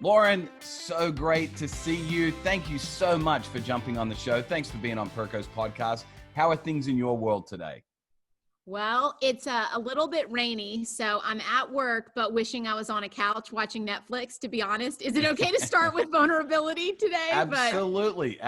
Lauren, so great to see you. Thank you so much for jumping on the show. Thanks for being on Perko's podcast. How are things in your world today? Well, it's a little bit rainy, so I'm at work, but wishing I was on a couch watching Netflix, to be honest. Is it okay to start with vulnerability today? Absolutely.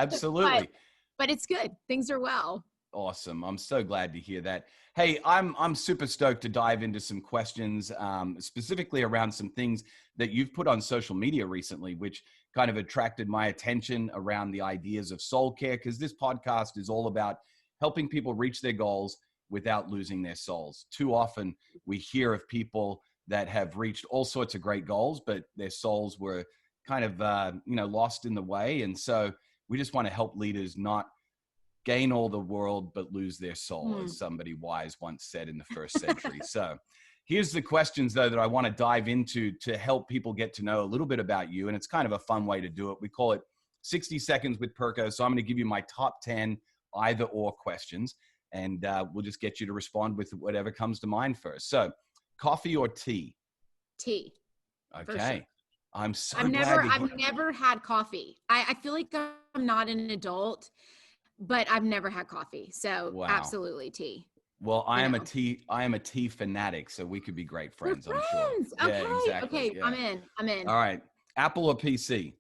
But it's good. Things are well. Awesome. I'm so glad to hear that. Hey, I'm super stoked to dive into some questions, specifically around some things that you've put on social media recently, which kind of attracted my attention around the ideas of soul care, because this podcast is all about helping people reach their goals without losing their souls. Too often we hear of people that have reached all sorts of great goals, but their souls were kind of, lost in the way. And so we just want to help leaders not gain all the world, but lose their soul, as somebody wise once said in the first century. So here's the questions, though, that I want to dive into to help people get to know a little bit about you. And it's kind of a fun way to do it. We call it 60 Seconds with Perko. So I'm going to give you my top 10 either or questions, and we'll just get you to respond with whatever comes to mind first. So coffee or tea? Tea. Okay. Sure. I'm so I've glad never had coffee. I feel like I'm not an adult, but I've never had coffee. So Wow. Absolutely tea. Well, I am a tea fanatic, so we could be great friends, We're I'm friends. sure. Okay. Yeah, exactly. Okay. Yeah. I'm in. All right. Apple or PC?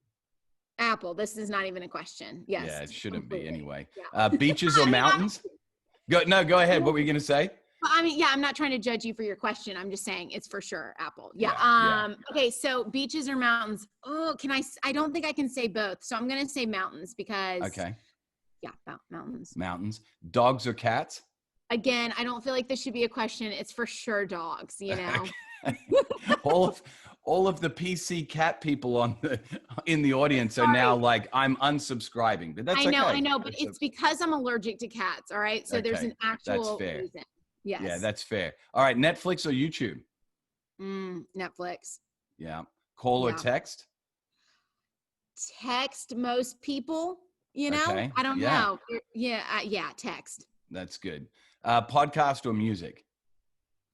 Apple. This is not even a question. Yes. Yeah, it shouldn't be anyway. Yeah. Beaches or mountains? Go ahead. What were you going to say? I'm not trying to judge you for your question. I'm just saying it's for sure Apple. Yeah. Yeah. Okay. So beaches or mountains? Oh, I don't think I can say both. So I'm going to say mountains because. Okay. Yeah. Mountains. Mountains. Dogs or cats? Again, I don't feel like this should be a question. It's for sure dogs, you know. all of the PC cat people in the audience are now like, I'm unsubscribing, but that's okay. I know, but it's because I'm allergic to cats. All right. So there's an actual reason. Yes. Yeah, that's fair. All right. Netflix or YouTube? Netflix. Yeah. Call or text? Text most people, you know. Okay. I don't know. Yeah, text. That's good. Podcast or music?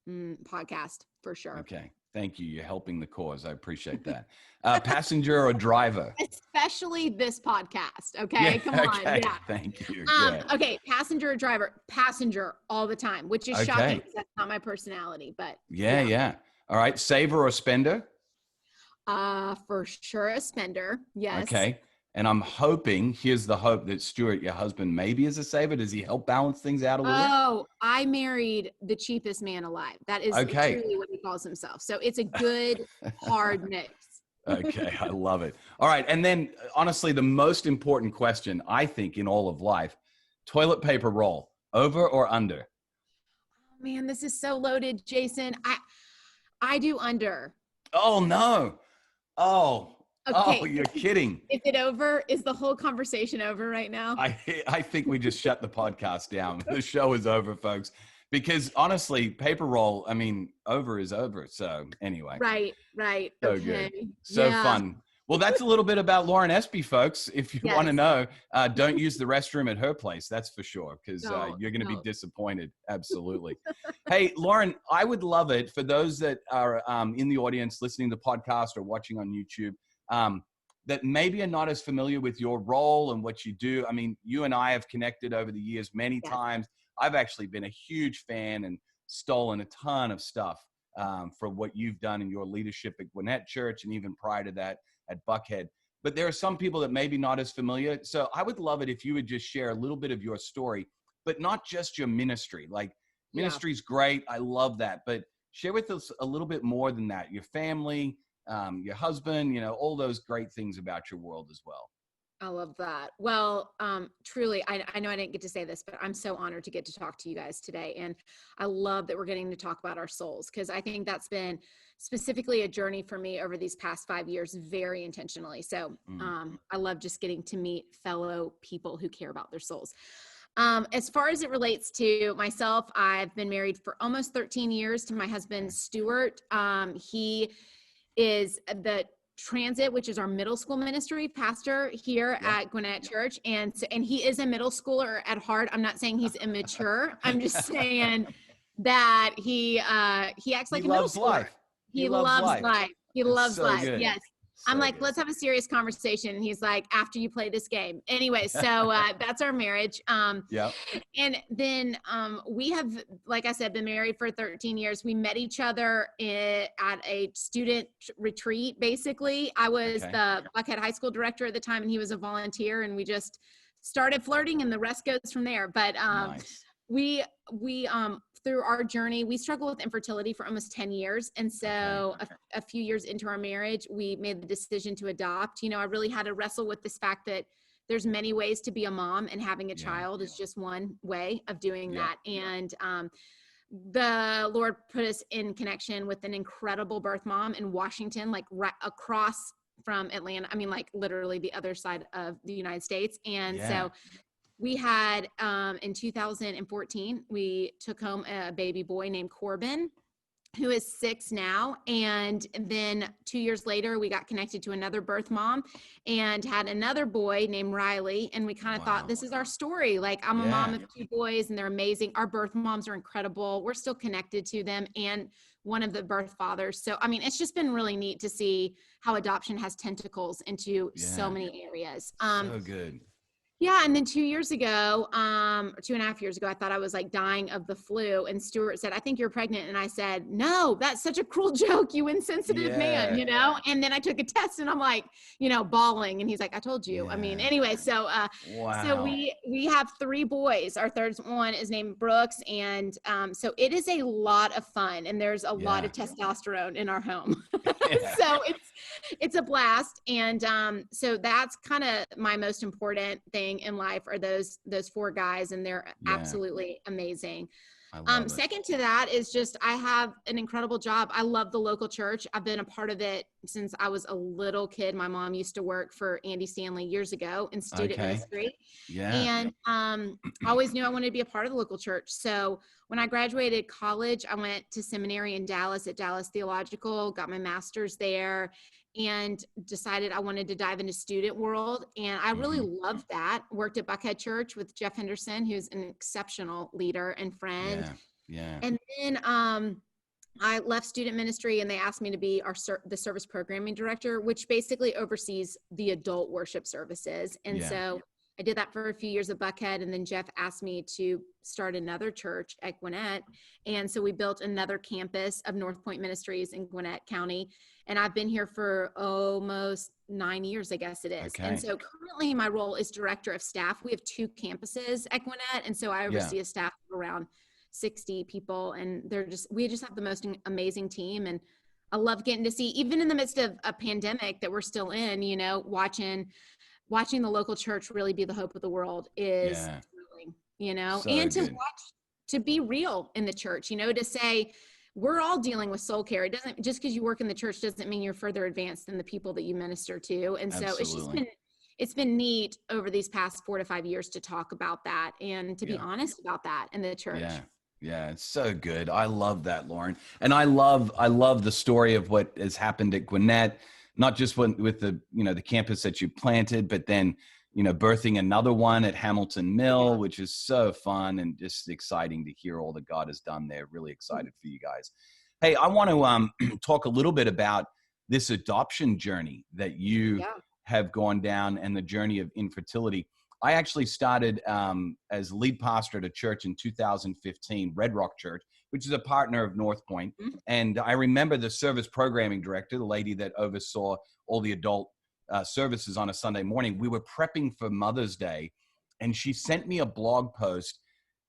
Podcast for sure. Okay. Thank you. You're helping the cause. I appreciate that. Passenger or driver? Especially this podcast. Okay. Yeah, Come on. Okay. Yeah. Thank you. Okay. Passenger or driver? Passenger all the time, which is shocking because that's not my personality, but. Yeah. All right. Saver or spender? For sure a spender. Yes. Okay. And I'm hoping, here's the hope, that Stuart, your husband, maybe is a saver. Does he help balance things out a little bit? Oh, I married the cheapest man alive. That is truly what he calls himself. So it's a good, hard mix. Okay, I love it. All right. And then, honestly, the most important question, I think, in all of life, toilet paper roll, over or under? Oh, man, this is so loaded, Jason. I do under. Oh, no. Okay. Oh, you're kidding. Is it over? Is the whole conversation over right now? I think we just shut the podcast down. The show is over, folks. Because honestly, paper roll, I mean, over is over. So anyway. Right. So okay. Good. So fun. Well, that's a little bit about Lauren.espy, folks. If you want to know, don't use the restroom at her place. That's for sure. Because you're going to be disappointed. Absolutely. Hey, Lauren, I would love it for those that are in the audience listening to the podcast or watching on YouTube, that maybe are not as familiar with your role and what you do. I mean, you and I have connected over the years many times. I've actually been a huge fan and stolen a ton of stuff from what you've done in your leadership at Gwinnett Church and even prior to that at Buckhead. But there are some people that maybe not as familiar. So I would love it if you would just share a little bit of your story, but not just your ministry. Like ministry's great. I love that. But share with us a little bit more than that. Your family, your husband, all those great things about your world as well. I love that. Well, truly, I know I didn't get to say this, but I'm so honored to get to talk to you guys today. And I love that we're getting to talk about our souls, because I think that's been specifically a journey for me over these past 5 years, very intentionally. So I love just getting to meet fellow people who care about their souls. As far as it relates to myself, I've been married for almost 13 years to my husband, Stuart. He is the Transit, which is our middle school ministry pastor here at Gwinnett Church. And he is a middle schooler at heart. I'm not saying he's immature. I'm just saying that he acts like a middle schooler. He loves life. He loves life. Good. Yes. I'm So like, good. let's have a serious conversation. And he's like, after you play this game. Anyway, so that's our marriage. Yeah. And then we have, like I said, been married for 13 years. We met each other at a student retreat, basically. I was Okay. the Buckhead High School director at the time, and he was a volunteer, and we just started flirting, and the rest goes from there. But Nice. we through our journey, we struggled with infertility for almost 10 years. And Okay. so a few years into our marriage, we made the decision to adopt. You know, I really had to wrestle with this fact that there's many ways to be a mom, and having a Yeah. child is just one way of doing Yeah. that. And the Lord put us in connection with an incredible birth mom in Washington, like right across from Atlanta. I mean, like literally the other side of the United States. And Yeah. so we had, in 2014, we took home a baby boy named Corbin, who is 6 now. And then 2 years later, we got connected to another birth mom and had another boy named Riley. And we kind of thought, Wow. this is our story. Like, I'm a mom Yeah. of 2 boys, and they're amazing. Our birth moms are incredible. We're still connected to them, and one of the birth fathers. So, I mean, it's just been really neat to see how adoption has tentacles into so Yeah. many areas. So good. Yeah. And then 2 years ago, or 2.5 years ago, I thought I was like dying of the flu. And Stuart said, I think you're pregnant. And I said, no, that's such a cruel joke, you insensitive man, Yeah. you know? And then I took a test, and I'm like, you know, bawling. And he's like, I told you. I mean, Yeah. anyway, so Wow. we have 3 boys. Our third one is named Brooks. And so it is a lot of fun, and there's a lot Yeah. of testosterone in our home. Yeah. So it's a blast. And so that's kind of my most important thing in life, are those 4 guys, and they're Yeah. absolutely amazing. I love it. Second to that is just, I have an incredible job. I love the local church. I've been a part of it since I was a little kid. My mom used to work for Andy Stanley years ago in student Okay. ministry. Yeah. And I always knew I wanted to be a part of the local church. So when I graduated college, I went to seminary in Dallas at Dallas Theological, got my master's there, and decided I wanted to dive into student world. And I really loved that. Worked at Buckhead Church with Jeff Henderson, who's an exceptional leader and friend. Yeah. Yeah. And then I left student ministry, and they asked me to be the service programming director, which basically oversees the adult worship services. And Yeah. so I did that for a few years at Buckhead. And then Jeff asked me to start another church at Gwinnett. And so we built another campus of North Point Ministries in Gwinnett County. And I've been here for almost 9 years, I guess it is. Okay. And so currently my role is director of staff. We have 2 campuses at Gwinnett. And so I oversee a staff of around 60 people. And we just have the most amazing team. And I love getting to see, even in the midst of a pandemic that we're still in, you know, watching the local church really be the hope of the world is thrilling, you know, So and good. to be real in the church, you know, to say, we're all dealing with soul care. It doesn't, just because you work in the church doesn't mean you're further advanced than the people that you minister to. And so Absolutely. it's been neat over these past 4 to 5 years to talk about that and to be honest about that in the church. Yeah. Yeah, it's so good. I love that, Lauren. And I love the story of what has happened at Gwinnett, not just with the, you know, the campus that you planted, but then, you know, birthing another one at Hamilton Mill, which is so fun and just exciting to hear all that God has done there. Really excited for you guys. Hey, I want to talk a little bit about this adoption journey that you have gone down, and the journey of infertility. I actually started as lead pastor at a church in 2015, Red Rock Church, which is a partner of North Point. And I remember the service programming director, the lady that oversaw all the adult services on a Sunday morning. We were prepping for Mother's Day, and she sent me a blog post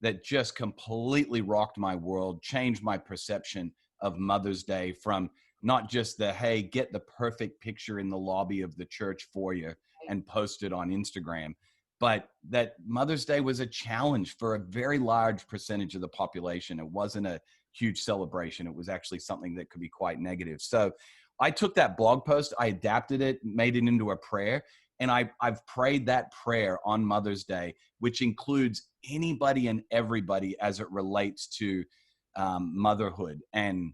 that just completely rocked my world, changed my perception of Mother's Day, from not just the, hey, get the perfect picture in the lobby of the church for you and post it on Instagram, but that Mother's Day was a challenge for a very large percentage of the population. It wasn't a huge celebration. It was actually something that could be quite negative. So I took that blog post, I adapted it, made it into a prayer, and I've prayed that prayer on Mother's Day, which includes anybody and everybody as it relates to motherhood. And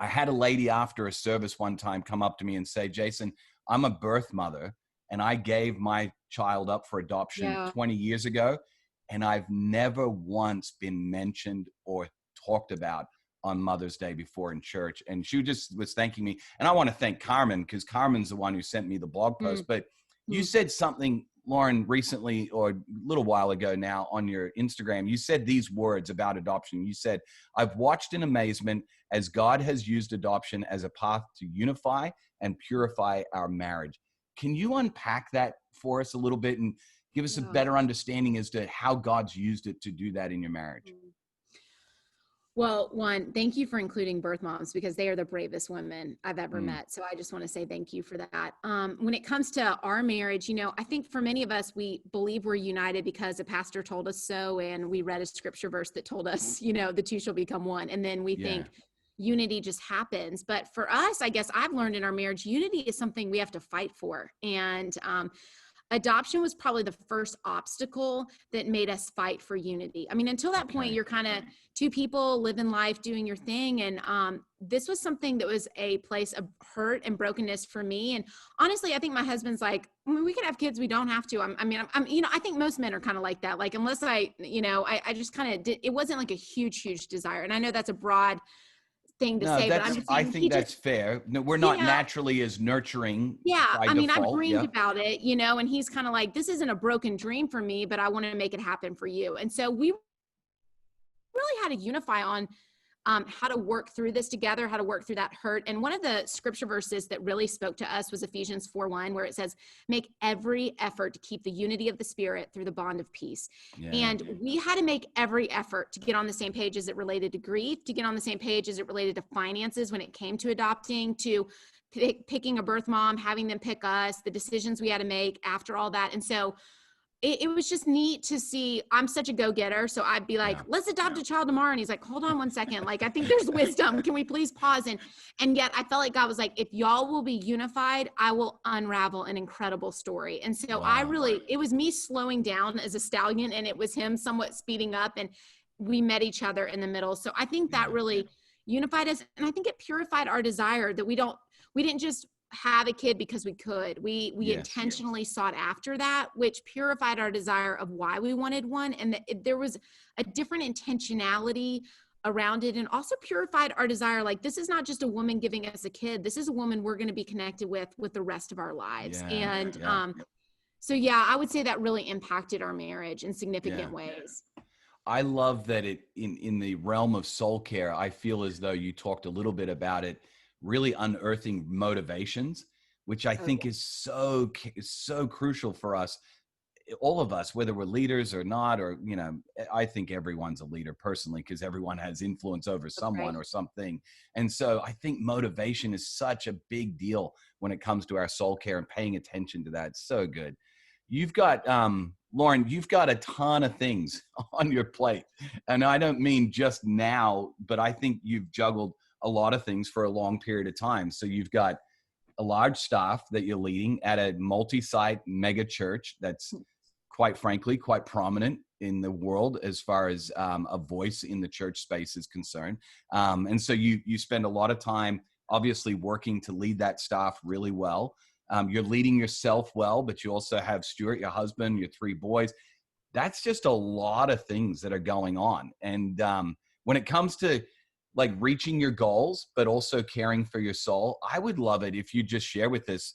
I had a lady after a service one time come up to me and say, Jason, I'm a birth mother, and I gave my child up for adoption 20 years ago, and I've never once been mentioned or talked about on Mother's Day before in church, and she just was thanking me. And I want to thank Carmen, because Carmen's the one who sent me the blog post. But you said something, Lauren, recently or a little while ago now on your Instagram. You said these words about adoption. You said, "I've watched in amazement as God has used adoption as a path to unify and purify our marriage." Can you unpack that for us a little bit and give us a better understanding as to how God's used it to do that in your marriage? Well, one, thank you for including birth moms, because they are the bravest women I've ever met. So I just want to say thank you for that. When it comes to our marriage, I think for many of us, we believe we're united because a pastor told us so, and we read a scripture verse that told us, the two shall become one. And then we think unity just happens. But for us, I guess I've learned in our marriage, unity is something we have to fight for. And adoption was probably the first obstacle that made us fight for unity. I mean, until that point, you're kind of two people living life, doing your thing. And this was something that was a place of hurt and brokenness for me. And honestly, I think my husband's like, we could have kids. We don't have to. I think most men are kind of like that. Like, unless I just kind of did, it wasn't like a huge desire. And I know that's a broad thing to say, but I'm just saying, I think that's fair. No, we're not naturally as nurturing. By default. I dreamed about it, and he's kind of like, this isn't a broken dream for me, but I want to make it happen for you. And so we really had to unify on how to work through this together, how to work through that hurt. And one of the scripture verses that really spoke to us was Ephesians 4:1, where it says, make every effort to keep the unity of the Spirit through the bond of peace. And we had to make every effort to get on the same page as it related to grief, to get on the same page as it related to finances when it came to adopting, to picking a birth mom, having them pick us, the decisions we had to make after all that. And so it was just neat to see. I'm such a go-getter. So I'd be like, let's adopt a child tomorrow. And he's like, hold on one second. Like, I think there's wisdom. Can we please pause? And yet I felt like God was like, if y'all will be unified, I will unravel an incredible story. And so it was me slowing down as a stallion, and it was him somewhat speeding up, and we met each other in the middle. So I think that really unified us. And I think it purified our desire that we didn't just have a kid because we could. We intentionally sought after that, which purified our desire of why we wanted one. And there was a different intentionality around it, and also purified our desire. Like, this is not just a woman giving us a kid. This is a woman we're going to be connected with the rest of our lives. So I would say that really impacted our marriage in significant ways. I love that in the realm of soul care, I feel as though you talked a little bit about it, really unearthing motivations, which I think is so crucial for us, all of us, whether we're leaders or not, or, I think everyone's a leader personally, because everyone has influence over someone or something. And so I think motivation is such a big deal when it comes to our soul care and paying attention to that. It's so good. You've got, Lauren, you've got a ton of things on your plate. And I don't mean just now, but I think you've juggled a lot of things for a long period of time. So you've got a large staff that you're leading at a multi-site mega church that's, quite frankly, quite prominent in the world as far as a voice in the church space is concerned. And so you spend a lot of time obviously working to lead that staff really well. You're leading yourself well, but you also have Stuart, your husband, your 3 boys. That's just a lot of things that are going on. And when it comes to like reaching your goals, but also caring for your soul, I would love it if you just share with us,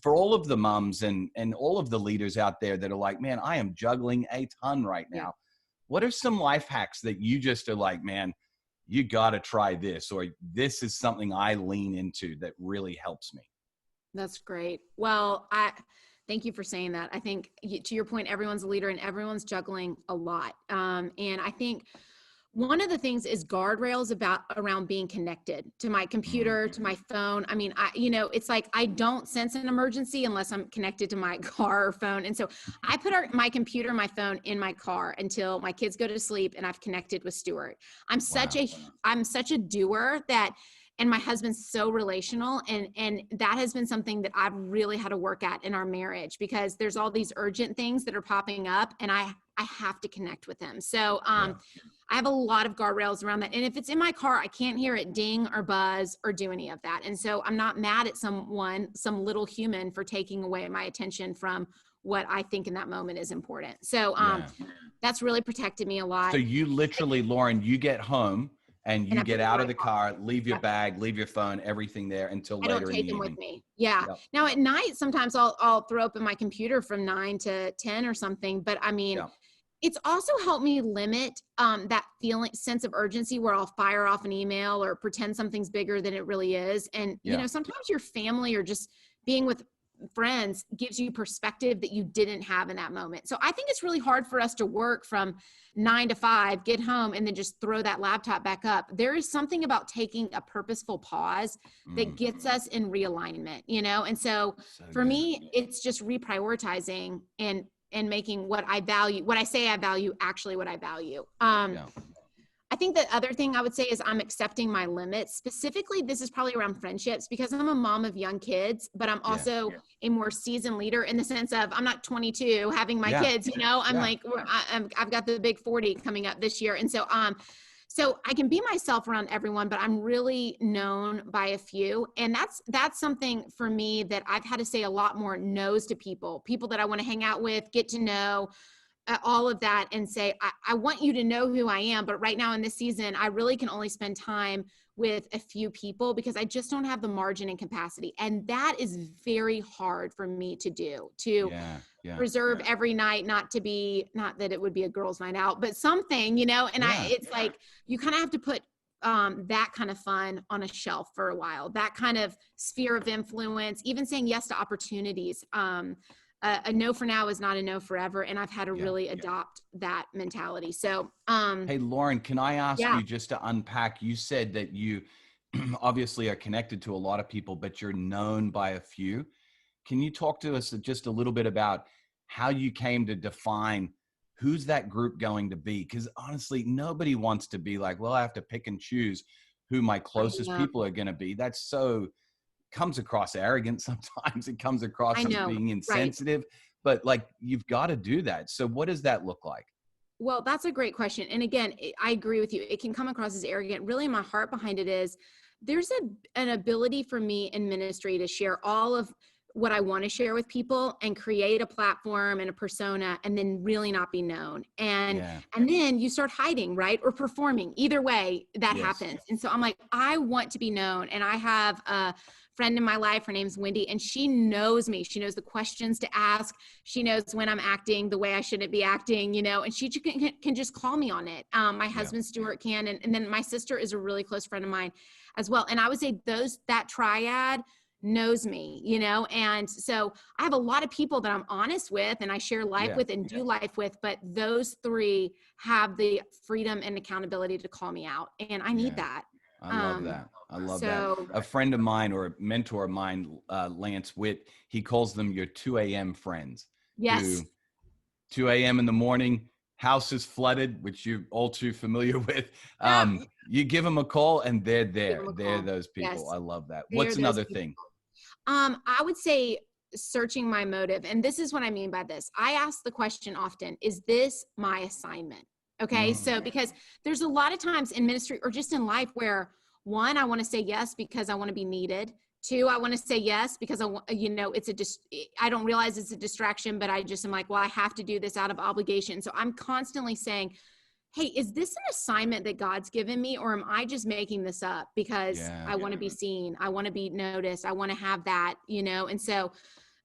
for all of the moms and all of the leaders out there that are like, man, I am juggling a ton right now. What are some life hacks that you just are like, man, you got to try this, or this is something I lean into that really helps me? That's great. Well, thank you for saying that. I think, to your point, everyone's a leader and everyone's juggling a lot. And I think one of the things is guardrails around being connected to my computer, to my phone. I mean, it's like, I don't sense an emergency unless I'm connected to my car or phone. And so I put my computer, my phone in my car until my kids go to sleep and I've connected with Stuart. I'm such a doer and my husband's so relational. And that has been something that I've really had to work at in our marriage, because there's all these urgent things that are popping up and I have to connect with him. So, I have a lot of guardrails around that. And if it's in my car, I can't hear it ding or buzz or do any of that. And so I'm not mad at some little human for taking away my attention from what I think in that moment is important. So that's really protected me a lot. So you literally, Lauren, you get home and and you I put get them in out my of the car, leave your car. bag, leave your phone, everything there until I don't later in the take them with evening. me. Yeah. Yep. Now at night, sometimes I'll throw open my computer from 9 to 10 or something. But I mean, Yep. it's also helped me limit that feeling sense of urgency where I'll fire off an email or pretend something's bigger than it really is. And, Yeah. sometimes your family or just being with friends gives you perspective that you didn't have in that moment. So I think it's really hard for us to work from 9 to 5, get home, and then just throw that laptop back up. There is something about taking a purposeful pause that gets us in realignment, And so for good. me, it's just reprioritizing and making what I value, what I say I value, actually what I value. Yeah. I think the other thing I would say is I'm accepting my limits. Specifically, this is probably around friendships because I'm a mom of young kids, but I'm also a more seasoned leader in the sense of I'm not 22 having my kids, I'm like, I've got the big 40 coming up this year. And so, so I can be myself around everyone, but I'm really known by a few. And that's something for me that I've had to say a lot more no's to people that I want to hang out with, get to know, all of that, and say, I want you to know who I am. But right now in this season, I really can only spend time with a few people because I just don't have the margin and capacity. And that is very hard for me to do, to reserve every night, not that it would be a girls' night out, but something, and it's like, you kind of have to put that kind of fun on a shelf for a while, that kind of sphere of influence, even saying yes to opportunities. A no for now is not a no forever. And I've had to really adopt that mentality. So, hey, Lauren, can I ask you just to unpack, you said that you obviously are connected to a lot of people, but you're known by a few. Can you talk to us just a little bit about how you came to define who's that group going to be? Because honestly, nobody wants to be like, well, I have to pick and choose who my closest people are going to be. That's comes across arrogant. Sometimes it comes across as being insensitive, but like, you've got to do that. So what does that look like? Well, that's a great question. And again, I agree with you. It can come across as arrogant. Really, my heart behind it is there's an ability for me in ministry to share all of what I want to share with people and create a platform and a persona and then really not be known. And then you start hiding, right? Or performing. Either way, that happens. And so I'm like, I want to be known. And I have a friend in my life, her name's Wendy, and she knows me. She knows the questions to ask. She knows when I'm acting the way I shouldn't be acting, and she can just call me on it. My husband, Stuart, can. And then my sister is a really close friend of mine as well. And I would say that triad knows me, and so I have a lot of people that I'm honest with and I share life with and do life with, but those three have the freedom and accountability to call me out. And I need that. I love that. I love that. A friend of mine or a mentor of mine, Lance Witt, he calls them your 2 a.m. friends. Yes. 2 a.m. in the morning, house is flooded, which you're all too familiar with. You give them a call and they're there. They're those people. Yes. I love that. What's another thing? I would say searching my motive. And this is what I mean by this. I ask the question often, is this my assignment? Okay. So, because there's a lot of times in ministry or just in life where one, I want to say yes because I want to be needed. Two, I want to say yes because I don't realize it's a distraction, but I just am like, well, I have to do this out of obligation. So I'm constantly saying, hey, is this an assignment that God's given me, or am I just making this up because I want to be seen? I want to be noticed. I want to have that, and so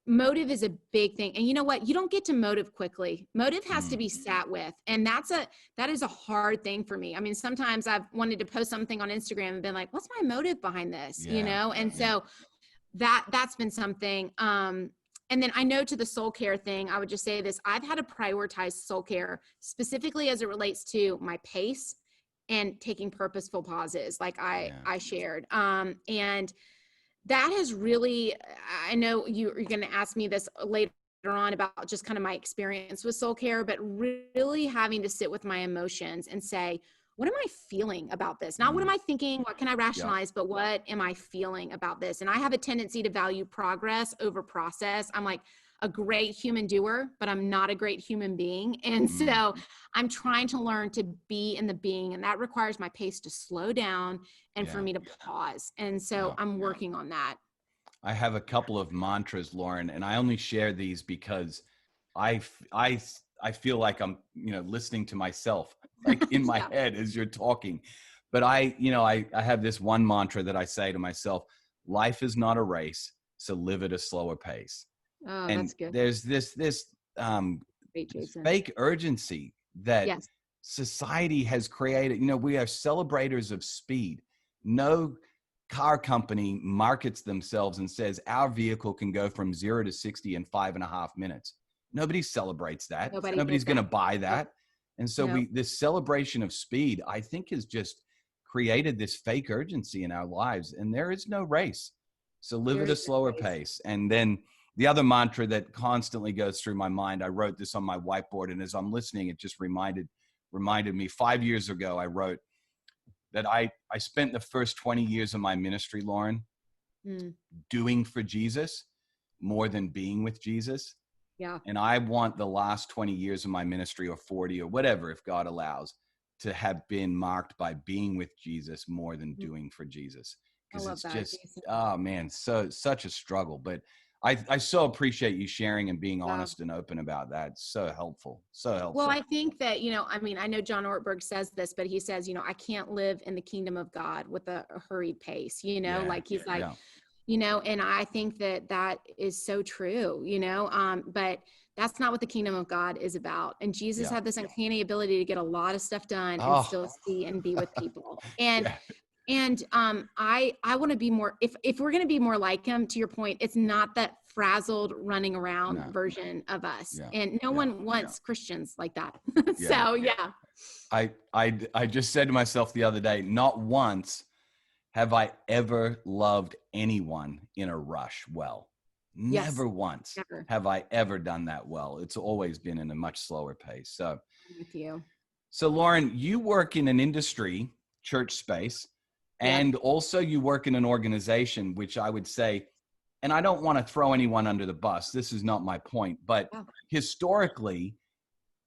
motive is a big thing. And you know what? You don't get to motive quickly. Motive has to be sat with. And that is a hard thing for me. I mean, sometimes I've wanted to post something on Instagram and been like, what's my motive behind this? And so that's been something. And then I know to the soul care thing, I would just say this, I've had to prioritize soul care specifically as it relates to my pace and taking purposeful pauses like I shared. And that has really, I know you're going to ask me this later on about just kind of my experience with soul care, but really having to sit with my emotions and say, what am I feeling about this? Not what am I thinking? What can I rationalize? But what am I feeling about this? And I have a tendency to value progress over process. I'm like a great human doer, but I'm not a great human being. And so I'm trying to learn to be in the being, and that requires my pace to slow down and for me to pause. And so I'm working on that. I have a couple of mantras, Lauren, and I only share these because I feel like I'm, listening to myself, like in my head as you're talking. But I have this one mantra that I say to myself: life is not a race, so live at a slower pace. Oh, And that's good. there's um, Great, this Jason. fake urgency that Yes. society has created. We are celebrators of speed. No car company markets themselves and says our vehicle can go from 0 to 60 in 5.5 minutes. Nobody celebrates that. Nobody Nobody's does going to that. buy Nope. that. And so Nope. this celebration of speed, I think, has just created this fake urgency in our lives. And there is no race. So live There at a is no slower race. pace. And then the other mantra that constantly goes through my mind, I wrote this on my whiteboard, and as I'm listening, it just reminded me 5 years ago, I wrote that I spent the first 20 years of my ministry, Lauren, Mm, doing for Jesus more than being with Jesus. yeah. And I want the last 20 years of my ministry, or 40 or whatever, if God allows, to have been marked by being with Jesus more than Mm, doing for Jesus. I Because love it's that, just, Jason. oh man, such a struggle. But I so appreciate you sharing and being Yeah. honest and open about that. It's so helpful. So Well, helpful. I think that, I mean, I know John Ortberg says this, but he says, I can't live in the kingdom of God with a hurried pace, Yeah. like he's like, Yeah. and I think that that is so true, but that's not what the kingdom of God is about. And Jesus Yeah. had this uncanny ability to get a lot of stuff done and Oh, still see and be with people. And yeah. I want to be more, if we're going to be more like him, to your point, it's not that frazzled running around No. version of us. Yeah. And no Yeah. one wants Christians like that. Yeah. So yeah. I just said to myself the other day, not once have I ever loved anyone in a rush well. Yes. Never once Never. have I ever done that well. It's always been in a much slower pace. I'm with you. So Lauren, you work in an industry, church space, Yep. and also you work in an organization, which I would say, and I don't want to throw anyone under the bus. This is not my point, but Yeah. historically,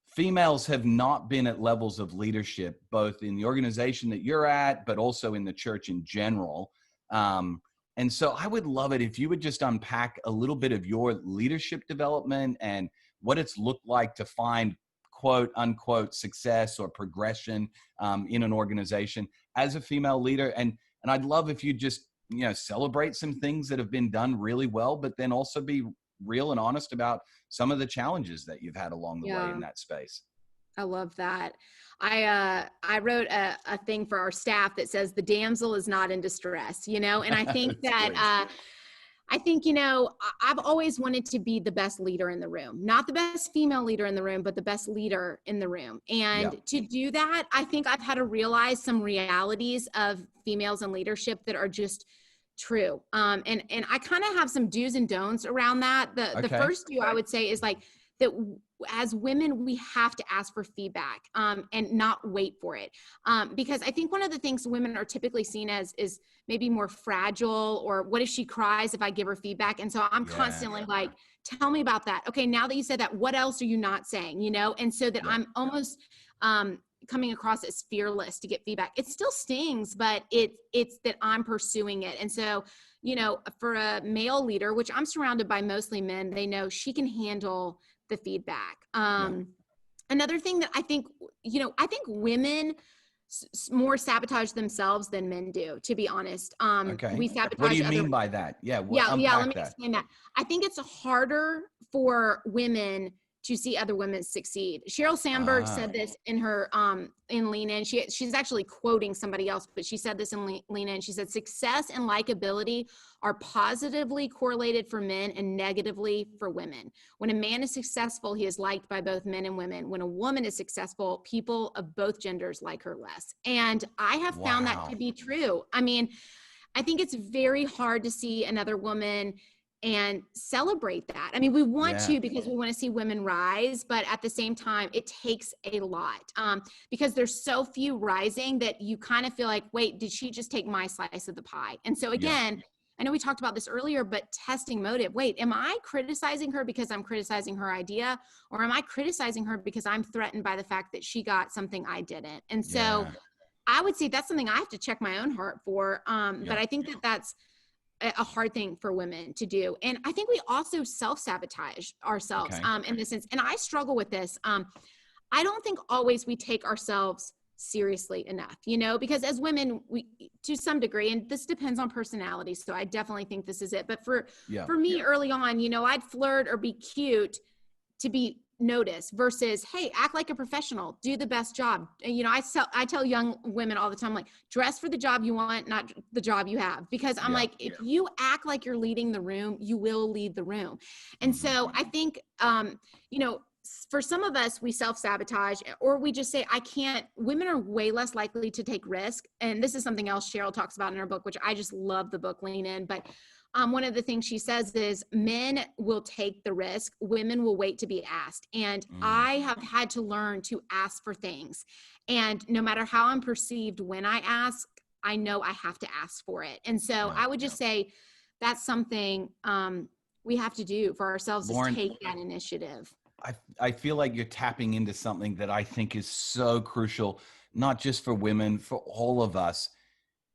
females have not been at levels of leadership, both in the organization that you're at, but also in the church in general. And so I would love it if you would just unpack a little bit of your leadership development and what it's looked like to find quote unquote success or progression in an organization as a female leader. And I'd love if you just, celebrate some things that have been done really well, but then also be real and honest about some of the challenges that you've had along the way Yeah. in that space. I love that. I wrote a thing for our staff that says the damsel is not in distress, and I think that, I've always wanted to be the best leader in the room, not the best female leader in the room, but the best leader in the room. And Yeah. to do that, I think I've had to realize some realities of females in leadership that are just true. And I kind of have some do's and don'ts around that. The Okay. first do I would say is like that as women, we have to ask for feedback and not wait for it. Because I think one of the things women are typically seen as is maybe more fragile, or what if she cries if I give her feedback? And so I'm constantly like, tell me about that. Okay, now that you said that, what else are you not saying? And so that I'm almost coming across as fearless to get feedback. It still stings, but it's that I'm pursuing it. And so, for a male leader, which I'm surrounded by mostly men, they know she can handle the feedback. Another thing that I think women more sabotage themselves than men do, to be honest. We sabotage. What do you mean by that? Yeah. Let me explain that. I think it's harder for women to see other women succeed. Sheryl Sandberg said this in her in Lean In. She's actually quoting somebody else, but she said this in Lean In. She said, success and likability are positively correlated for men and negatively for women. When a man is successful, he is liked by both men and women. When a woman is successful, people of both genders like her less. And I have found that to be true. I mean, I think it's very hard to see another woman and celebrate that. I mean, we want to, because we want to see women rise, but at the same time, it takes a lot because there's so few rising that you kind of feel like, wait, did she just take my slice of the pie? And so again, I know we talked about this earlier, but testing motive. Wait, am I criticizing her because I'm criticizing her idea? Or am I criticizing her because I'm threatened by the fact that she got something I didn't? And so I would say that's something I have to check my own heart for. But I think that that's a hard thing for women to do. And I think we also self-sabotage ourselves in this sense. And I struggle with this. I don't think always we take ourselves seriously enough, because as women, we, to some degree, and this depends on personality. So I definitely think this is it. But for me early on, I'd flirt or be cute to be noticed versus, hey, act like a professional, do the best job. And, I tell young women all the time, like, dress for the job you want, not the job you have, because I'm like, if you act like you're leading the room, you will lead the room. And so I think, for some of us, we self-sabotage, or we just say, I can't. Women are way less likely to take risk. And this is something else Cheryl talks about in her book, which I just love the book, Lean In. But one of the things she says is men will take the risk. Women will wait to be asked. And I have had to learn to ask for things. And no matter how I'm perceived when I ask, I know I have to ask for it. And so I would just say that's something we have to do for ourselves, Lauren, is take that initiative. I feel like you're tapping into something that I think is so crucial, not just for women, for all of us.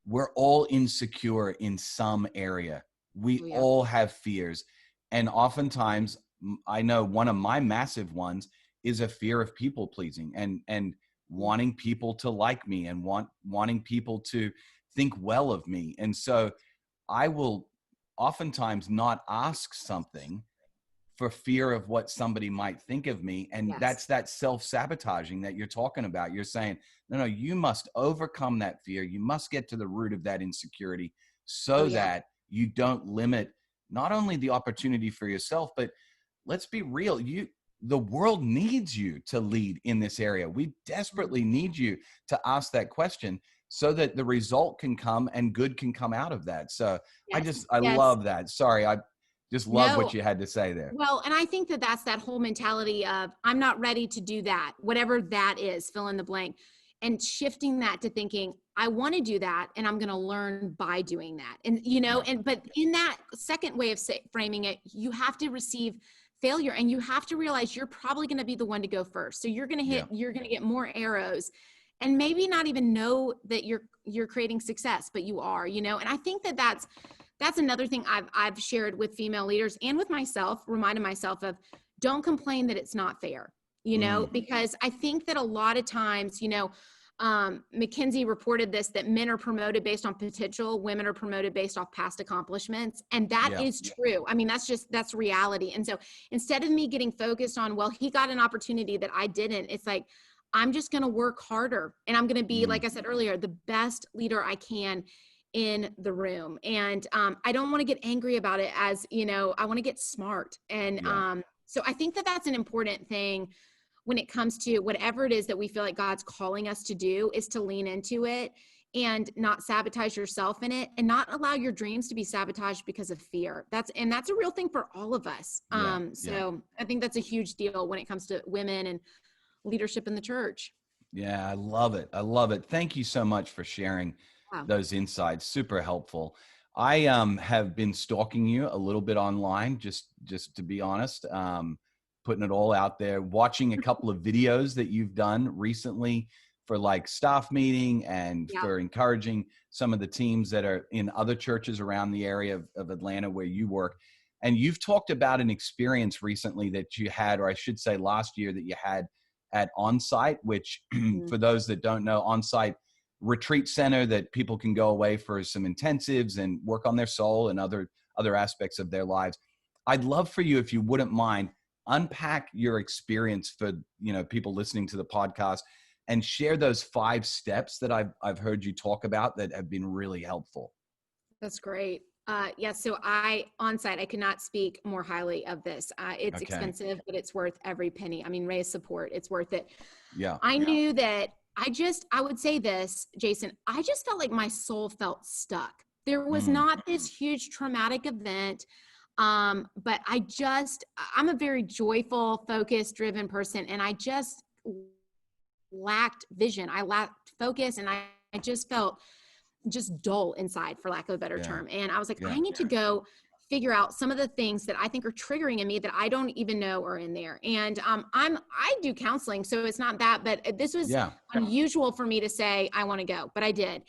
We're all insecure in some area. We all have fears. And oftentimes, I know one of my massive ones is a fear of people pleasing and wanting people to like me and wanting people to think well of me. And so I will oftentimes not ask something for fear of what somebody might think of me. And that's that self-sabotaging that you're talking about. You're saying, no, you must overcome that fear. You must get to the root of that insecurity so that you don't limit not only the opportunity for yourself, but let's be real. The world needs you to lead in this area. We desperately need you to ask that question so that the result can come and good can come out of that. So I love that. Sorry. I just love what you had to say there. Well, and I think that's that whole mentality of, I'm not ready to do that, whatever that is, fill in the blank, and shifting that to thinking, I want to do that, and I'm going to learn by doing that. And, but in that second way of framing it, you have to receive failure, and you have to realize you're probably going to be the one to go first. So you're going to you're going to get more arrows, and maybe not even know that you're creating success, but you are, and I think that's another thing I've shared with female leaders and with myself, reminded myself of, don't complain that it's not fair, because I think that a lot of times, McKinsey reported this, that men are promoted based on potential, women are promoted based off past accomplishments. And that is true. I mean, that's reality. And so instead of me getting focused on, well, he got an opportunity that I didn't, it's like, I'm just going to work harder, and I'm going to be, like I said earlier, the best leader I can in the room. And I don't want to get angry about it, as, I want to get smart. And so I think that that's an important thing when it comes to whatever it is that we feel like God's calling us to do, is to lean into it and not sabotage yourself in it, and not allow your dreams to be sabotaged because of fear. That's a real thing for all of us. So I think that's a huge deal when it comes to women and leadership in the church. Yeah, I love it. I love it. Thank you so much for sharing those insights. Super helpful. I have been stalking you a little bit online, just to be honest, putting it all out there, watching a couple of videos that you've done recently for like staff meeting and for encouraging some of the teams that are in other churches around the area of Atlanta where you work. And you've talked about an experience recently that you had, or I should say last year, that you had at Onsite, which for those that don't know, Onsite retreat center that people can go away for some intensives and work on their soul and other aspects of their lives. I'd love for you, if you wouldn't mind, unpack your experience for people listening to the podcast and share those 5 steps that I've heard you talk about that have been really helpful. That's great. So Onsite, I could not speak more highly of this. It's expensive, but it's worth every penny. I mean, Ray's support, it's worth it. I knew that I would say this, Jason, I just felt like my soul felt stuck. There was not this huge traumatic event. But I'm a very joyful, focused, driven person. And I just lacked vision. I lacked focus, and I just felt just dull inside, for lack of a better term. And I was like, I need to go figure out some of the things that I think are triggering in me that I don't even know are in there. And I do counseling, so it's not that, but this was unusual for me to say, I want to go, but I did.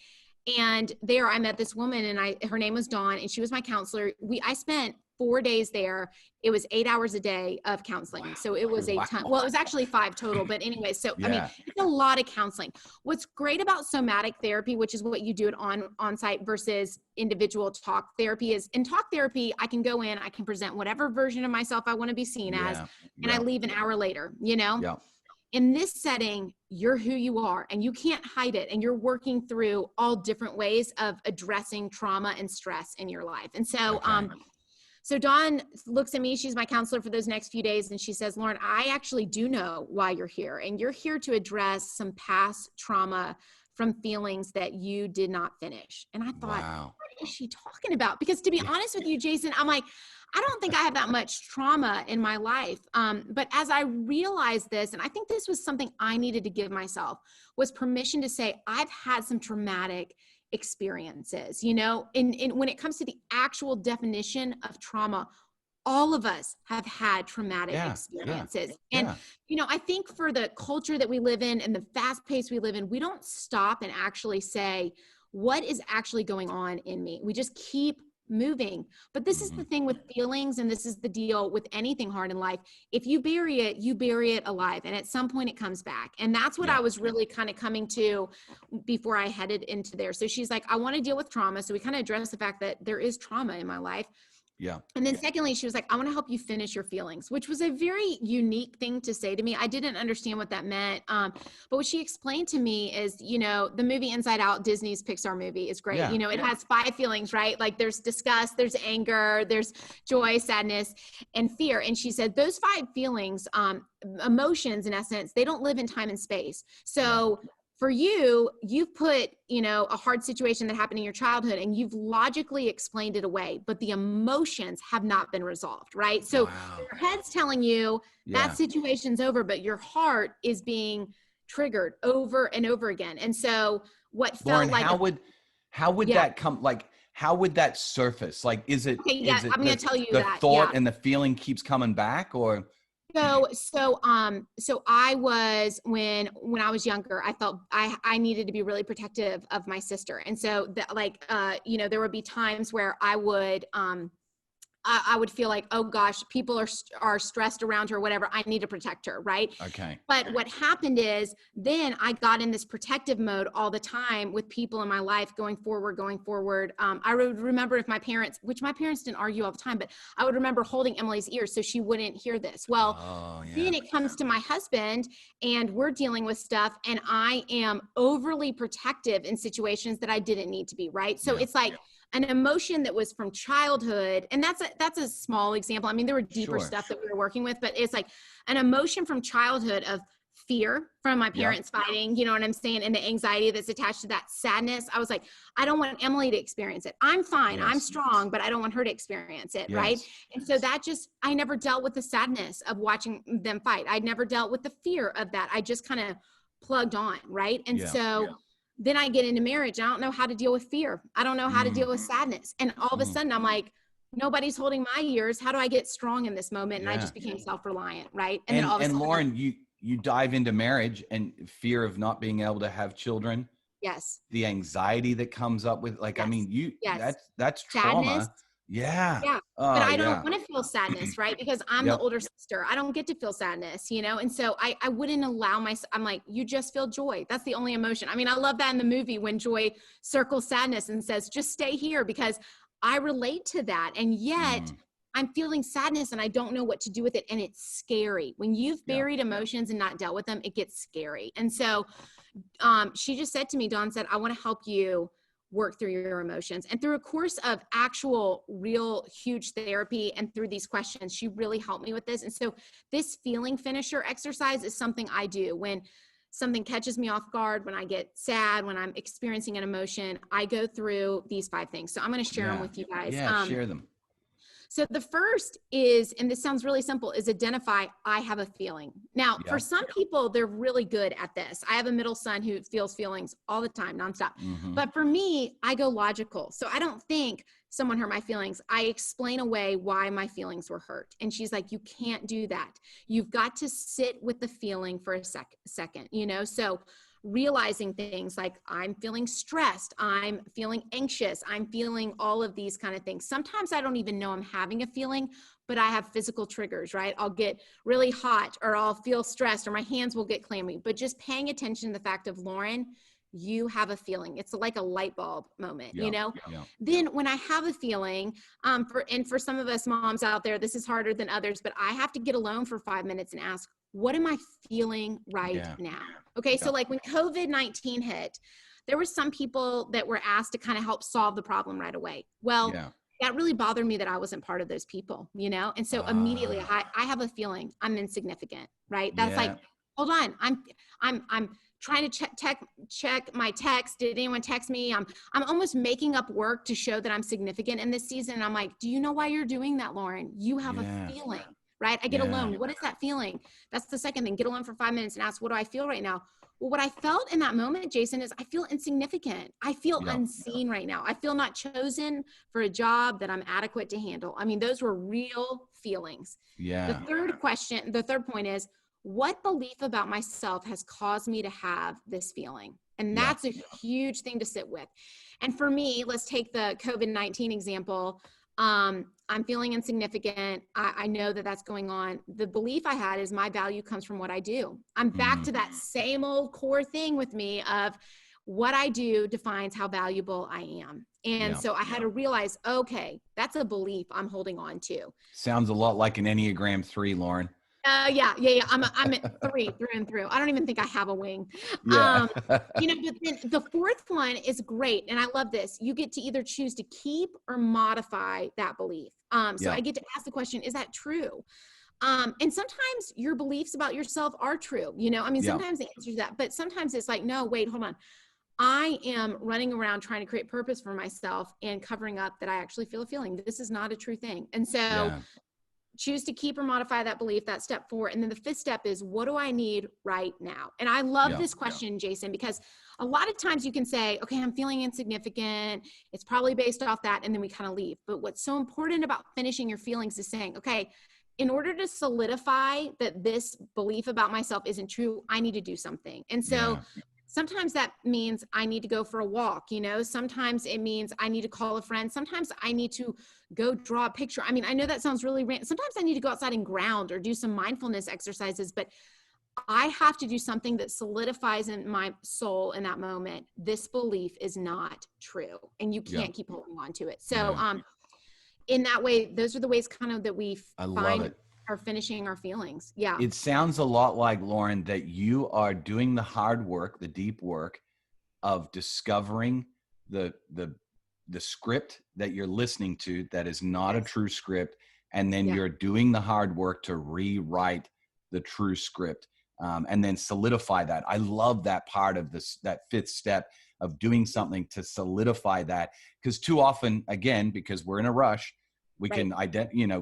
And there I met this woman, and her name was Dawn, and she was my counselor. I spent 4 days there. It was 8 hours a day of counseling. So it was a ton. Well, it was actually 5 total, but anyway, so I mean, it's a lot of counseling. What's great about somatic therapy, which is what you do it on site versus individual talk therapy, is in talk therapy, I can go in, I can present whatever version of myself I want to be seen as, and I leave an hour later, you know? Yeah. In this setting, you're who you are and you can't hide it. And you're working through all different ways of addressing trauma and stress in your life. And so, so Dawn looks at me, she's my counselor for those next few days. And she says, Lauren, I actually do know why you're here. And you're here to address some past trauma from feelings that you did not finish. And I thought, what is she talking about? Because to be honest with you, Jason, I'm like, I don't think I have that much trauma in my life. But as I realized this, and I think this was something I needed to give myself, was permission to say, I've had some traumatic experiences, you know, when it comes to the actual definition of trauma, all of us have had traumatic experiences. And, you know, I think for the culture that we live in and the fast pace we live in, we don't stop and actually say, what is actually going on in me? We just keep moving. But this is the thing with feelings, and this is the deal with anything hard in life. If you bury it alive, and at some point it comes back. And that's what I was really kind of coming to before I headed into there. So she's like, I want to deal with trauma. So we kind of addressed the fact that there is trauma in my life. Yeah. And then secondly, she was like, I want to help you finish your feelings, which was a very unique thing to say to me. I didn't understand what that meant. But what she explained to me is, you know, the movie Inside Out, Disney's Pixar movie, is great. You know, it has 5 feelings, right? Like there's disgust, there's anger, there's joy, sadness, and fear. And she said those 5 feelings, emotions in essence, they don't live in time and space. So for you, you've put, you know, a hard situation that happened in your childhood and you've logically explained it away, but the emotions have not been resolved, right? So your head's telling you that situation's over, but your heart is being triggered over and over again. And so what felt Lauren, like how would that come, like, how would that surface? Like, is it, is it I'm going to tell you the that thought and the feeling keeps coming back, or? So I was, when I was younger, I felt I needed to be really protective of my sister. And so that, like, you know, there would be times where I would feel like, oh gosh, people are stressed around her, whatever. I need to protect her. Right. Okay. But what happened is then I got in this protective mode all the time with people in my life going forward. I would remember if my parents didn't argue all the time, but I would remember holding Emily's ears so she wouldn't hear this. Well, then it comes to my husband and we're dealing with stuff and I am overly protective in situations that I didn't need to be. Right. So it's like, an emotion that was from childhood. And that's a small example. I mean, there were deeper stuff that we were working with, but it's like an emotion from childhood of fear from my parents fighting, you know what I'm saying? And the anxiety that's attached to that, sadness. I was like, I don't want Emily to experience it. I'm fine. I'm strong, but I don't want her to experience it. Right. And so that I never dealt with the sadness of watching them fight. I never dealt with the fear of that. I just kind of plugged on. Right. And then I get into marriage. I don't know how to deal with fear. I don't know how to deal with sadness. And all of a sudden I'm like, nobody's holding my ears. How do I get strong in this moment? And I just became self-reliant. Right. And then all of a sudden, Lauren, you dive into marriage and fear of not being able to have children. Yes. The anxiety that comes up with, like, I mean, that's trauma. Sadness. Yeah. But I don't want to feel sadness, right? Because I'm the older sister. I don't get to feel sadness, you know? And so I wouldn't allow myself, I'm like, you just feel joy. That's the only emotion. I mean, I love that in the movie when Joy circles sadness and says, just stay here, because I relate to that. And yet I'm feeling sadness and I don't know what to do with it. And it's scary. When you've buried emotions and not dealt with them, it gets scary. And so she just said to me, Dawn said, I want to help you work through your emotions. And through a course of actual, real, huge therapy and through these questions, she really helped me with this. And so this feeling finisher exercise is something I do when something catches me off guard, when I get sad, when I'm experiencing an emotion. I go through these 5 things. So I'm going to share them with you guys. Share them. So the first is, and this sounds really simple, is identify, I have a feeling. Now, for some people, they're really good at this. I have a middle son who feels feelings all the time, nonstop. But for me, I go logical. So I don't think someone hurt my feelings. I explain away why my feelings were hurt. And she's like, you can't do that. You've got to sit with the feeling for a second, you know? So realizing things like I'm feeling stressed, I'm feeling anxious, I'm feeling all of these kind of things. Sometimes I don't even know I'm having a feeling, but I have physical triggers, right? I'll get really hot, or I'll feel stressed, or my hands will get clammy. But just paying attention to the fact of, Lauren, you have a feeling. It's like a light bulb moment, Yeah. Then when I have a feeling, for some of us moms out there, this is harder than others, but I have to get alone for 5 minutes and ask, what am I feeling right now? Okay. So like when COVID-19 hit, there were some people that were asked to kind of help solve the problem right away. Well, that really bothered me that I wasn't part of those people, And so immediately I have a feeling I'm insignificant, right? That's like, hold on. I'm trying to check my text. Did anyone text me? I'm almost making up work to show that I'm significant in this season. And I'm like, do you know why you're doing that, Lauren? You have a feeling, right? I get alone. What is that feeling? That's the second thing. Get alone for 5 minutes and ask, what do I feel right now? Well, what I felt in that moment, Jason, is I feel insignificant. I feel unseen right now. I feel not chosen for a job that I'm adequate to handle. I mean, those were real feelings. The third point is, what belief about myself has caused me to have this feeling? And that's a huge thing to sit with. And for me, let's take the COVID-19 example. I'm feeling insignificant. I know that that's going on. The belief I had is my value comes from what I do. I'm back to that same old core thing with me of what I do defines how valuable I am. And so I had to realize, okay, that's a belief I'm holding on to. Sounds a lot like an Enneagram 3, Lauren. Yeah. I'm at 3 through and through. I don't even think I have a wing. But then the fourth one is great. And I love this. You get to either choose to keep or modify that belief. So I get to ask the question, is that true? And sometimes your beliefs about yourself are true. Sometimes the answer to that, but sometimes it's like, no, wait, hold on. I am running around trying to create purpose for myself and covering up that I actually feel a feeling. This is not a true thing. And so choose to keep or modify that belief. That's step 4. And then the 5th step is, what do I need right now? And I love this question, Jason, because a lot of times you can say, okay, I'm feeling insignificant. It's probably based off that. And then we kind of leave. But what's so important about finishing your feelings is saying, okay, in order to solidify that this belief about myself isn't true, I need to do something. And so sometimes that means I need to go for a walk, sometimes it means I need to call a friend. Sometimes I need to go draw a picture. I mean, I know that sounds really random. Sometimes I need to go outside and ground or do some mindfulness exercises, but I have to do something that solidifies in my soul in that moment. This belief is not true, and you can't keep holding on to it. So, in that way, those are the ways kind of that we find are finishing our feelings. Yeah. It sounds a lot like, Lauren, that you are doing the hard work, the deep work of discovering the script that you're listening to that is not a true script. And then you're doing the hard work to rewrite the true script, and then solidify that. I love that part of this, that 5th step of doing something to solidify that. Because too often, again, because we're in a rush, we can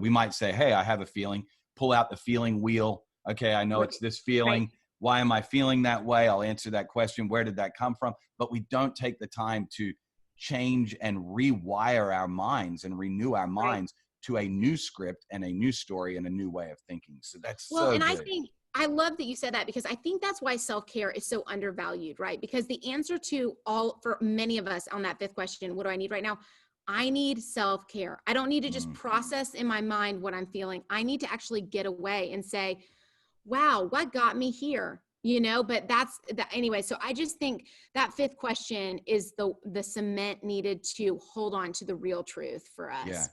we might say, hey, I have a feeling, pull out the feeling wheel. Okay, I know it's this feeling. Why am I feeling that way? I'll answer that question. Where did that come from? But we don't take the time to change and rewire our minds and renew our minds to a new script and a new story and a new way of thinking. So that's so good. I think I love that you said that, because I think that's why self-care is so undervalued, right? Because the answer to for many of us on that 5th question, what do I need right now? I need self-care. I don't need to just process in my mind what I'm feeling. I need to actually get away and say, wow, what got me here? But that's anyway. So I just think that 5th question is the cement needed to hold on to the real truth for us. Yeah.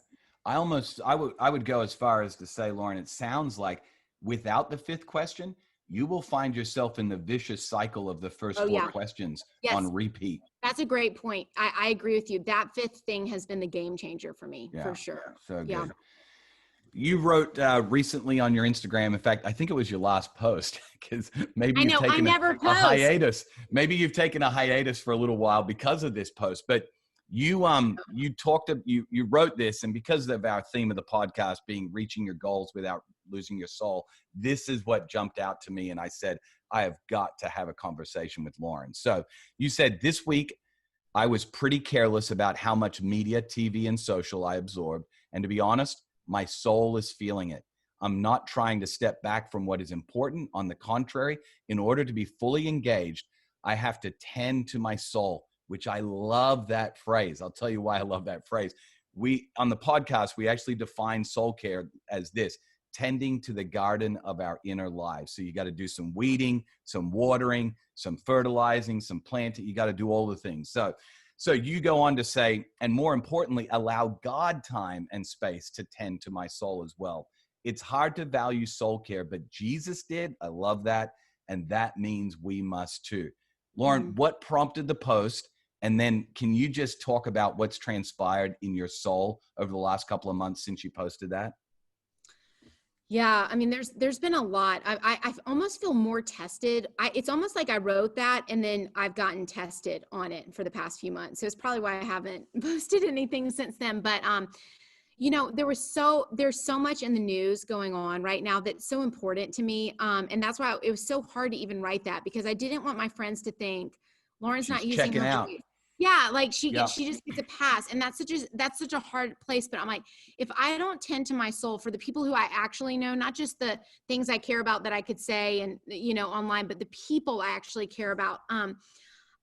I would go as far as to say, Lauren, it sounds like without the 5th question, you will find yourself in the vicious cycle of the first 4 questions on repeat. That's a great point. I agree with you. That 5th thing has been the game changer for me, for sure. So good. You wrote recently on your Instagram, in fact, I think it was your last post, because maybe you've taken a hiatus. Maybe you've taken a hiatus for a little while because of this post, but you wrote this, and because of our theme of the podcast being reaching your goals without losing your soul, this is what jumped out to me. And I said, I have got to have a conversation with Lauren. So you said, this week, I was pretty careless about how much media, TV, and social I absorbed. And to be honest, my soul is feeling it. I'm not trying to step back from what is important. On the contrary, in order to be fully engaged, I have to tend to my soul, which I love that phrase. I'll tell you why I love that phrase. We, on the podcast, we actually define soul care as this: tending to the garden of our inner lives. So you got to do some weeding, some watering, some fertilizing, some planting. You got to do all the things. So you go on to say, and more importantly, allow God time and space to tend to my soul as well. It's hard to value soul care, but Jesus did. I love that. And that means we must too. Lauren, what prompted the post? And then can you just talk about what's transpired in your soul over the last couple of months since you posted that? Yeah, I mean, there's been a lot. I almost feel more tested. It's almost like I wrote that and then I've gotten tested on it for the past few months. So it's probably why I haven't posted anything since then. But you know, there's so much in the news going on right now that's so important to me. And that's why it was so hard to even write that, because I didn't want my friends to think Lauren's not using her voice. Yeah, like she just gets a pass, and that's such a hard place. But I'm like, if I don't tend to my soul for the people who I actually know, not just the things I care about that I could say and, you know, online, but the people I actually care about,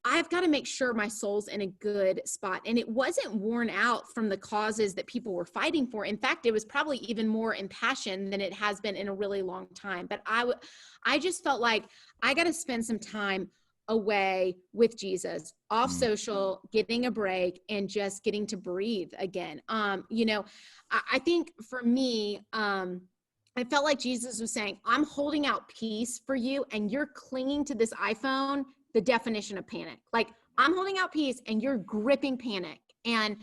I've got to make sure my soul's in a good spot. And it wasn't worn out from the causes that people were fighting for. In fact, it was probably even more impassioned than it has been in a really long time. But I just felt like I got to spend some time away with Jesus, off social, getting a break, and just getting to breathe again. You know, I think for me, I felt like Jesus was saying, I'm holding out peace for you, and you're clinging to this iPhone, the definition of panic. Like, I'm holding out peace and you're gripping panic. And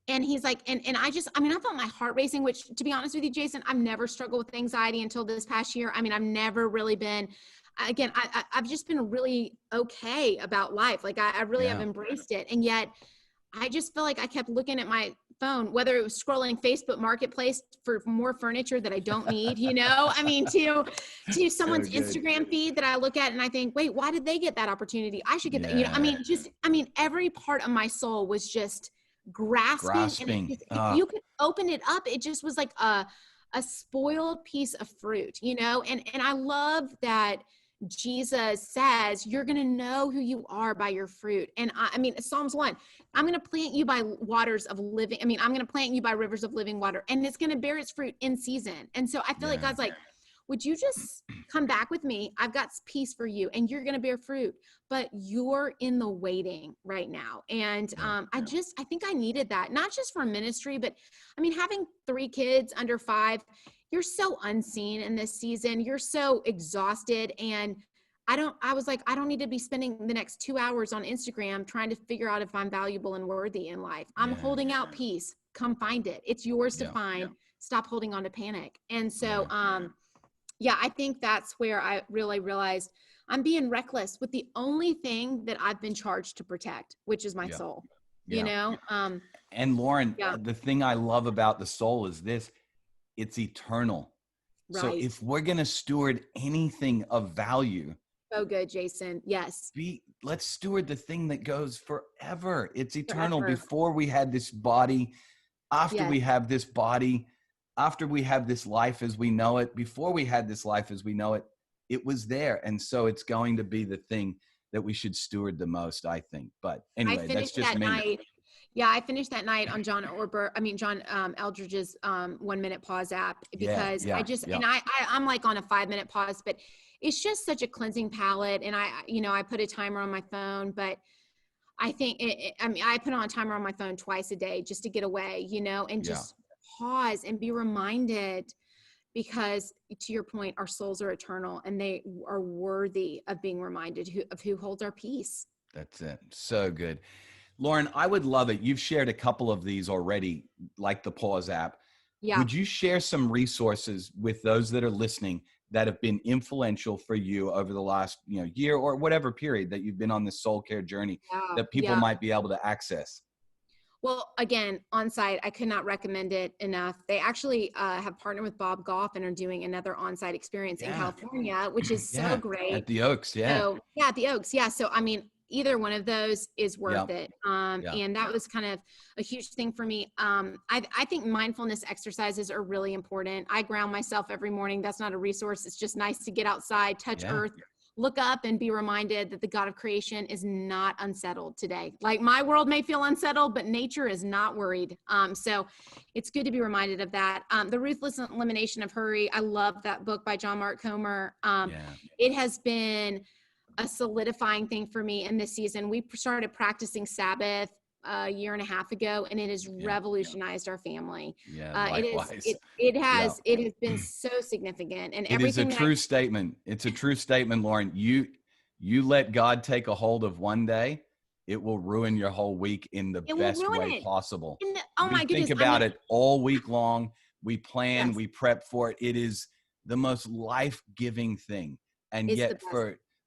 he's like, and I felt my heart racing, which, to be honest with you, Jason, I've never struggled with anxiety until this past year. I mean, I've never really been, again, I've just been really okay about life. Like I really have embraced it. And yet I just feel like I kept looking at my phone, whether it was scrolling Facebook Marketplace for more furniture that I don't need, you know, I mean, to someone's Instagram feed that I look at and I think, wait, why did they get that opportunity? I should get that. You know, every part of my soul was just grasping. And if you could open it up, it just was like a spoiled piece of fruit, you know? And I love that Jesus says, you're going to know who you are by your fruit. And I mean, Psalms 1, I'm going to plant you by waters of living. I mean, I'm going to plant you by rivers of living water, and it's going to bear its fruit in season. And so I feel like God's like, would you just come back with me? I've got peace for you, and you're going to bear fruit, but you're in the waiting right now. And I think I needed that, not just for ministry, but I mean, having 3 kids under 5, you're so unseen in this season. You're so exhausted. And I was like, I don't need to be spending the next 2 hours on Instagram trying to figure out if I'm valuable and worthy in life. I'm holding out peace. Come find it. It's yours to find. Stop holding on to panic. And so, I think that's where I really realized I'm being reckless with the only thing that I've been charged to protect, which is my soul, you know? And Lauren, the thing I love about the soul is this: it's eternal. Right. So if we're going to steward anything of value. So good, Jason. Yes. Let's steward the thing that goes forever. It's eternal. Forever. Before we had this body, after we have this body, after we have this life as we know it, before we had this life as we know it, it was there. And so it's going to be the thing that we should steward the most, I think. But anyway, that's just me. I finished that night on John Eldridge's 1 minute pause app, because I'm like on a 5 minute pause, but it's just such a cleansing palette. And I put a timer on my phone, but I think I put on a timer on my phone twice a day just to get away, you know, and just pause and be reminded, because to your point, our souls are eternal and they are worthy of being reminded of who holds our peace. That's it. So good. Lauren, I would love it. You've shared a couple of these already, like the Pause app. Yeah. Would you share some resources with those that are listening that have been influential for you over the last year or whatever period that you've been on this soul care journey that people might be able to access? Well, again, on-site, I could not recommend it enough. They actually have partnered with Bob Goff and are doing another on-site experience in California, which is so great. At the Oaks, So, at the Oaks, So, I mean, either one of those is worth it. And that was kind of a huge thing for me. I think mindfulness exercises are really important. I ground myself every morning. That's not a resource. It's just nice to get outside, touch earth, look up and be reminded that the God of creation is not unsettled today. Like my world may feel unsettled, but nature is not worried. So it's good to be reminded of that. The Ruthless Elimination of Hurry. I love that book by John Mark Comer. It has been a solidifying thing for me in this season. We started practicing Sabbath a year and a half ago, and it has revolutionized our family. Likewise. It has been so significant, and it is a true statement. It's a true statement, Lauren. You let God take a hold of one day, it will ruin your whole week in the best way possible. My goodness, think about it all week long. We plan, we prep for it. It is the most life-giving thing. And yet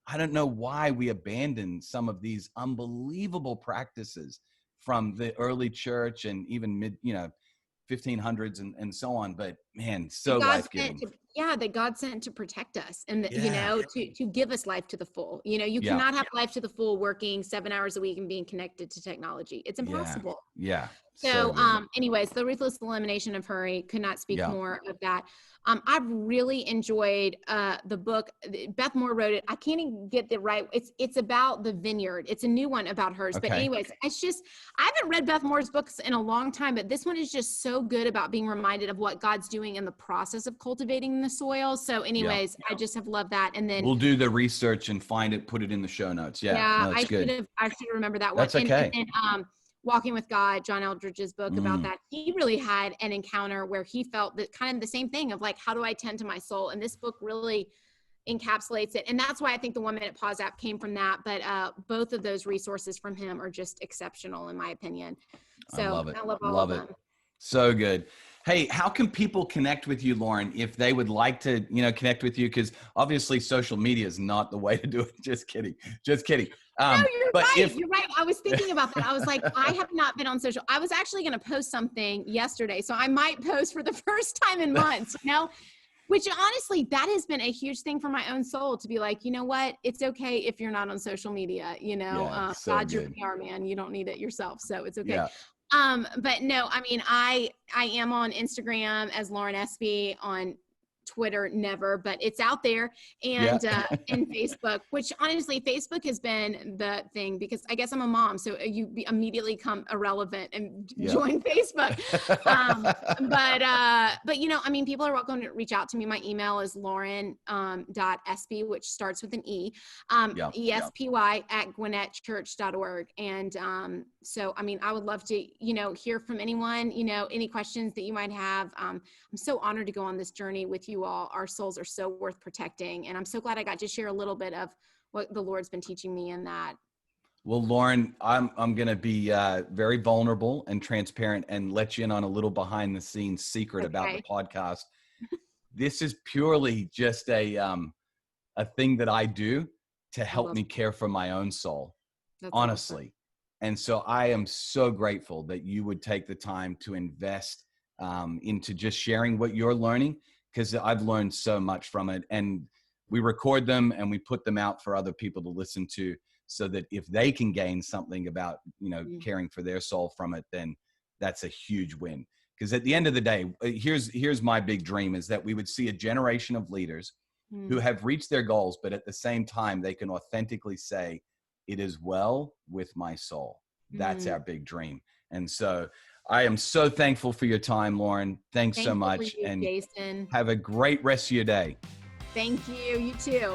I don't know why we abandon some of these unbelievable practices from the early church and even mid, 1500s and so on. But man, so life-giving. That God sent to protect us and, to give us life to the full. You cannot have life to the full working 7 hours a week and being connected to technology. It's impossible. So anyways, the Ruthless Elimination of Hurry, could not speak more of that. I've really enjoyed the book. Beth Moore wrote it. I can't even get the right. It's about the vineyard. It's a new one about hers. But anyways, it's just, I haven't read Beth Moore's books in a long time, but this one is just so good about being reminded of what God's doing in the process of cultivating the soil. So anyways, I just have loved that. And then we'll do the research and find it, put it in the show notes. I should remember that one. That's okay. And Walking with God, John Eldridge's book about that. He really had an encounter where he felt that kind of the same thing of like, how do I tend to my soul? And this book really encapsulates it. And that's why I think the 1 Minute Pause app came from that. But both of those resources from him are just exceptional in my opinion. So I love it. I love all of them. So good. Hey, how can people connect with you, Lauren, if they would like to, connect with you? Because obviously social media is not the way to do it. Just kidding. No, you're right. You're right. I was thinking about that. I was like, I have not been on social. I was actually going to post something yesterday. So I might post for the first time in months, which honestly, that has been a huge thing for my own soul to be like, you know what? It's okay if you're not on social media, God's your PR man. You don't need it yourself. So it's okay. Yeah. But no, I mean, I am on Instagram as Lauren.espy, on Twitter, never, but it's out there, and and Facebook, which honestly, Facebook has been the thing because I guess I'm a mom, so you immediately come irrelevant and join Facebook. But I mean, people are welcome to reach out to me. My email is Lauren.espy, which starts with an E, ESPY @GwinnettChurch.org. And so, I mean, I would love to, hear from anyone, any questions that you might have. I'm so honored to go on this journey with you all. Our souls are so worth protecting. And I'm so glad I got to share a little bit of what the Lord's been teaching me in that. Well, Lauren, I'm going to be very vulnerable and transparent and let you in on a little behind the scenes secret about the podcast. This is purely just a thing that I do to help me care for my own soul, honestly. Awesome. And so I am so grateful that you would take the time to invest into just sharing what you're learning, because I've learned so much from it. And we record them and we put them out for other people to listen to, so that if they can gain something about, caring for their soul from it, then that's a huge win. Because at the end of the day, here's my big dream, is that we would see a generation of leaders who have reached their goals, but at the same time, they can authentically say, it is well with my soul. That's our big dream. And so I am so thankful for your time, Lauren. Thanks so much. And Jason, have a great rest of your day. Thank you. You too.